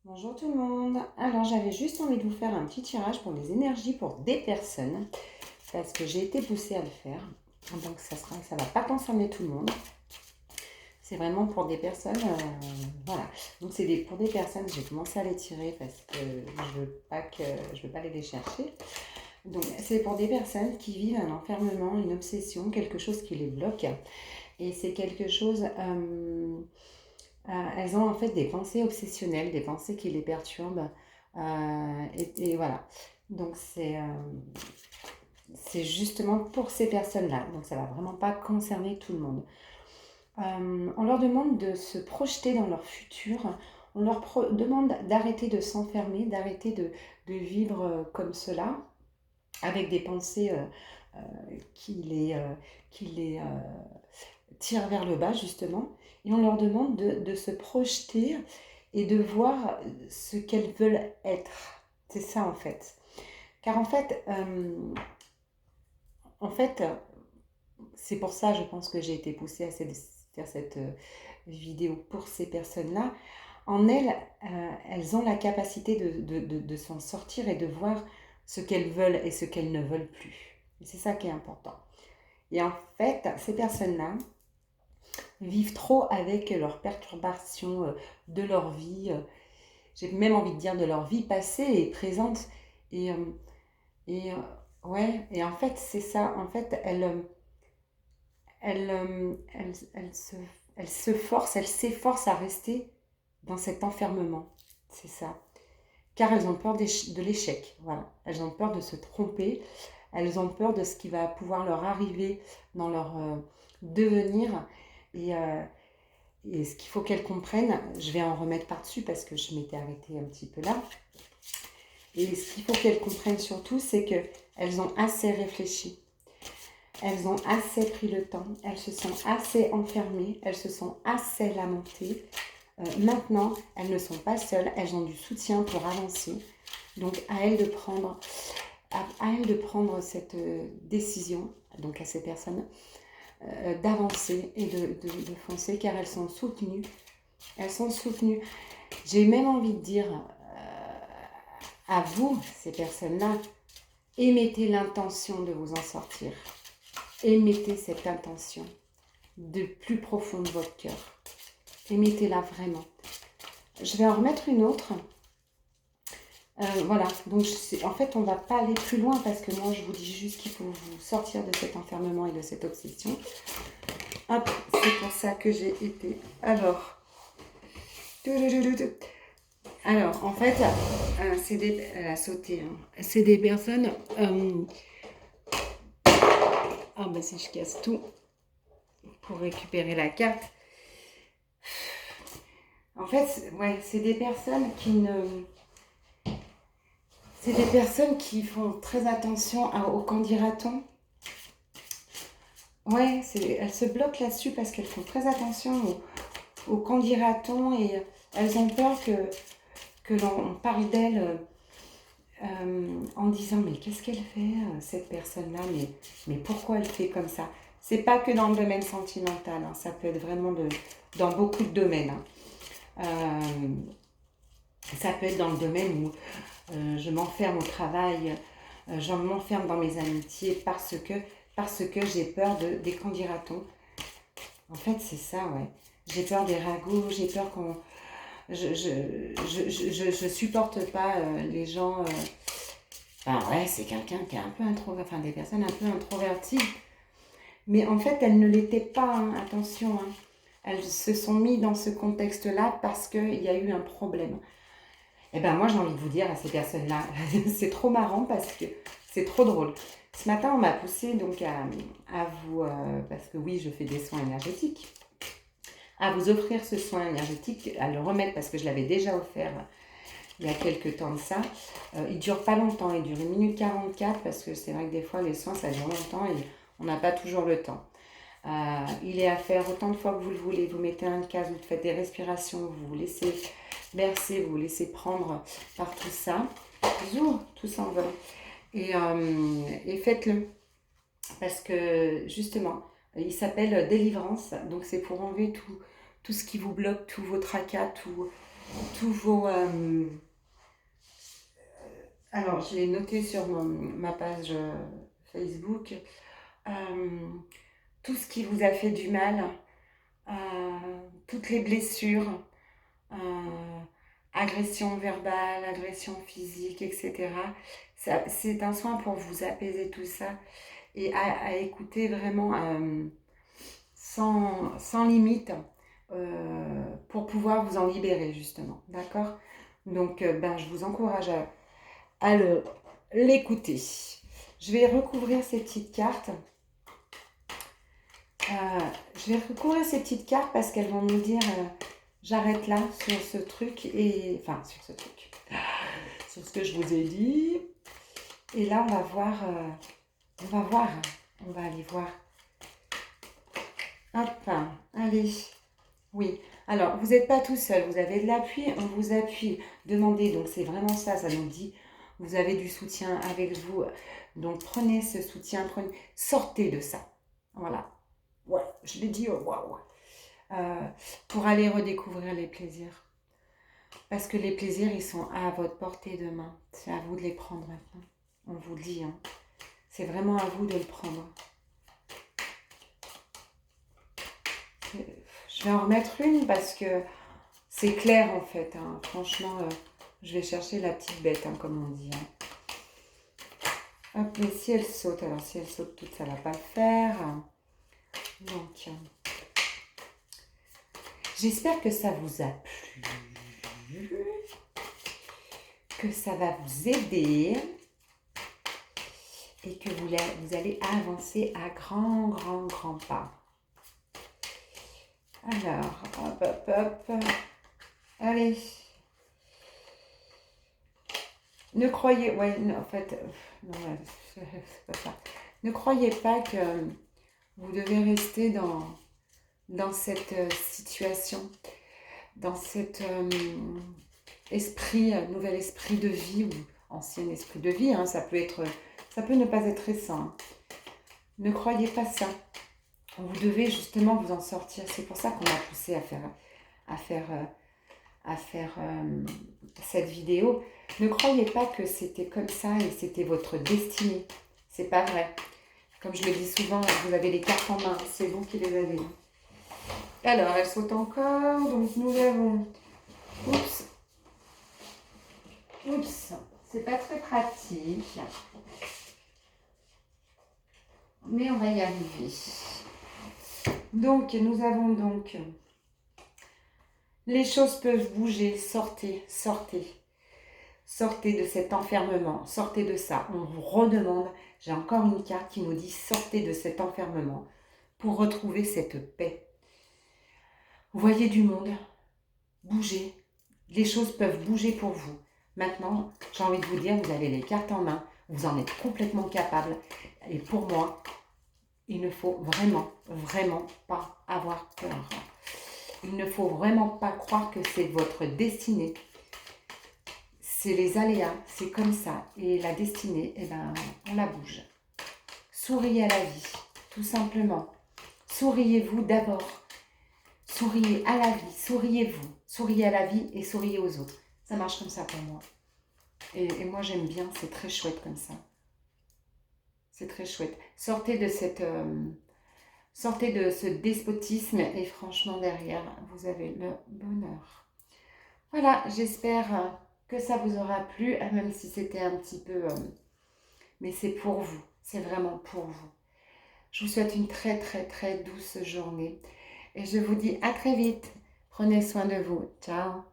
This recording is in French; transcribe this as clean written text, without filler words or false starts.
Bonjour tout le monde. Alors j'avais juste envie de vous faire un petit tirage pour les énergies pour des personnes parce que j'ai été poussée à le faire. Donc ça va pas concerner tout le monde. C'est vraiment pour des personnes, voilà. Donc pour des personnes, j'ai commencé à les tirer parce que je veux pas aller les chercher. Donc c'est pour des personnes qui vivent un enfermement, une obsession, quelque chose qui les bloque. Et c'est quelque chose. Elles ont en fait des pensées obsessionnelles, des pensées qui les perturbent. Et voilà. Donc c'est justement pour ces personnes-là. Donc ça va vraiment pas concerner tout le monde. On leur demande de se projeter dans leur futur. On leur demande d'arrêter de s'enfermer, d'arrêter de vivre comme cela, avec des pensées qui les tirent vers le bas, justement. Et on leur demande de se projeter et de voir ce qu'elles veulent être. C'est ça, en fait. Car en fait, c'est pour ça, je pense que j'ai été poussée à faire cette vidéo pour ces personnes-là. En elles, elles ont la capacité de s'en sortir et de voir ce qu'elles veulent et ce qu'elles ne veulent plus. Et c'est ça qui est important. Et en fait, ces personnes-là vivent trop avec leurs perturbations de leur vie. J'ai même envie de dire de leur vie passée et présente. Et, euh, et ouais, et en fait, c'est ça. En fait, elles, euh, elles, elles se, elles se forcent, elles s'efforcent à rester dans cet enfermement. C'est ça. Car elles ont peur de l'échec. Voilà. Elles ont peur de se tromper. Elles ont peur de ce qui va pouvoir leur arriver dans leur devenir. Et, euh, et ce qu'il faut qu'elles comprennent, je vais en remettre par-dessus parce que je m'étais arrêtée un petit peu là. Et ce qu'il faut qu'elles comprennent surtout, c'est qu'elles ont assez réfléchi. Elles ont assez pris le temps, elles se sont assez enfermées, elles se sont assez lamentées. Maintenant, elles ne sont pas seules, elles ont du soutien pour avancer. Donc à elles de prendre, à elles de prendre cette décision, donc à ces personnes, d'avancer et de foncer car elles sont soutenues. Elles sont soutenues. J'ai même envie de dire à vous, ces personnes-là, émettez l'intention de vous en sortir. Émettez cette intention de plus profond de votre cœur. Émettez-la vraiment. Je vais en remettre une autre. Voilà, donc en fait, on ne va pas aller plus loin parce que moi, je vous dis juste qu'il faut vous sortir de cet enfermement et de cette obsession. Hop, c'est pour ça que j'ai été. Alors, en fait, elle a sauté. Hein. C'est des personnes. Ah, ben si je casse tout pour récupérer la carte. En fait, ouais, c'est des personnes qui ne. C'est des personnes qui font très attention au qu'en dira-t-on. Ouais, elles se bloquent là-dessus parce qu'elles font très attention au qu'en dira-t-on et elles ont peur que l'on parle d'elles en disant mais qu'est-ce qu'elle fait cette personne-là, mais pourquoi elle fait comme ça. C'est pas que dans le domaine sentimental, hein, ça peut être vraiment dans beaucoup de domaines. Hein. Ça peut être dans le domaine où je m'enferme au travail, je m'enferme dans mes amitiés parce que j'ai peur des qu'en dira-t-on. En fait, c'est ça, ouais. J'ai peur des ragots, j'ai peur qu'on... Je supporte pas les gens... Enfin, ouais, c'est quelqu'un qui est un peu introverti, enfin, des personnes un peu introverties. Mais en fait, elles ne l'étaient pas, hein, attention. Hein. Elles se sont mises dans ce contexte-là parce qu'il y a eu un problème. Eh ben moi, j'ai envie de vous dire à ces personnes-là, c'est trop marrant parce que c'est trop drôle. Ce matin, on m'a poussé donc à vous, parce que oui, je fais des soins énergétiques, à vous offrir ce soin énergétique, à le remettre parce que je l'avais déjà offert il y a quelques temps de ça. Il ne dure pas longtemps, il dure 1 minute 44 parce que c'est vrai que des fois les soins ça dure longtemps et on n'a pas toujours le temps. Il est à faire autant de fois que vous le voulez. Vous mettez un casque, vous faites des respirations, vous vous laissez bercer, vous vous laissez prendre par tout ça. Tout s'envole. Et faites-le. Parce que justement, il s'appelle délivrance. Donc c'est pour enlever tout ce qui vous bloque, tous vos tracas, tous vos... alors, je l'ai noté sur ma page Facebook. Euh, tout ce qui vous a fait du mal, toutes les blessures, euh, agression verbale, agression physique, etc. C'est un soin pour vous apaiser tout ça et à écouter vraiment sans limite pour pouvoir vous en libérer justement, d'accord? Donc ben, je vous encourage à l'écouter. Je vais recouvrir ces petites cartes. Je vais recouvrir ces petites cartes parce qu'elles vont me dire j'arrête là sur ce truc et enfin sur ce truc, sur ce que je vous ai dit. Et là on va voir, on va aller voir. Hop, allez. Oui. Alors vous n'êtes pas tout seul, vous avez de l'appui, on vous appuie. Demandez, donc c'est vraiment ça, ça nous dit. Vous avez du soutien avec vous, donc prenez ce soutien, sortez de ça. Voilà. Ouais, je l'ai dit, waouh. Pour aller redécouvrir les plaisirs. Parce que les plaisirs, ils sont à votre portée de main. C'est à vous de les prendre maintenant. On vous le dit, hein. C'est vraiment à vous de le prendre. Je vais en remettre une parce que c'est clair en fait. Hein. Franchement, je vais chercher la petite bête, hein, comme on dit. Hein. Hop, mais si elle saute, alors si elle saute toute, ça ne va pas le faire. Donc, j'espère que ça vous a plu, que ça va vous aider et que vous allez avancer à grands pas. Alors, hop. Allez. Ne croyez... Ouais, non, en fait... Non, c'est pas ça. Ne croyez pas que vous devez rester dans cette situation, dans cet nouvel esprit de vie ou ancien esprit de vie. Hein, ça peut ne pas être récent. Hein. Ne croyez pas ça. Vous devez justement vous en sortir. C'est pour ça qu'on m'a poussé à faire cette vidéo. Ne croyez pas que c'était comme ça et c'était votre destinée. C'est pas vrai. Comme je le dis souvent, vous avez les cartes en main. C'est vous qui les avez. Alors, elle saute encore. Donc, nous avons... Oups. C'est pas très pratique. Mais on va y arriver. Donc, nous avons donc... Les choses peuvent bouger. Sortez. Sortez de cet enfermement. Sortez de ça. On vous redemande. J'ai encore une carte qui nous dit sortez de cet enfermement pour retrouver cette paix. Vous voyez du monde. Bougez. Les choses peuvent bouger pour vous. Maintenant, j'ai envie de vous dire, vous avez les cartes en main. Vous en êtes complètement capable. Et pour moi, il ne faut vraiment pas avoir peur. Il ne faut vraiment pas croire que c'est votre destinée. C'est les aléas, c'est comme ça. Et la destinée, eh ben, on la bouge. Souriez à la vie, tout simplement. Souriez-vous d'abord. Souriez à la vie, souriez-vous. Souriez à la vie et souriez aux autres. Ça marche comme ça pour moi. Et moi, j'aime bien, c'est très chouette comme ça. C'est très chouette. Sortez de ce despotisme et franchement, derrière, vous avez le bonheur. Voilà, j'espère que ça vous aura plu, même si c'était un petit peu... mais c'est pour vous, c'est vraiment pour vous. Je vous souhaite une très douce journée. Et je vous dis à très vite. Prenez soin de vous. Ciao.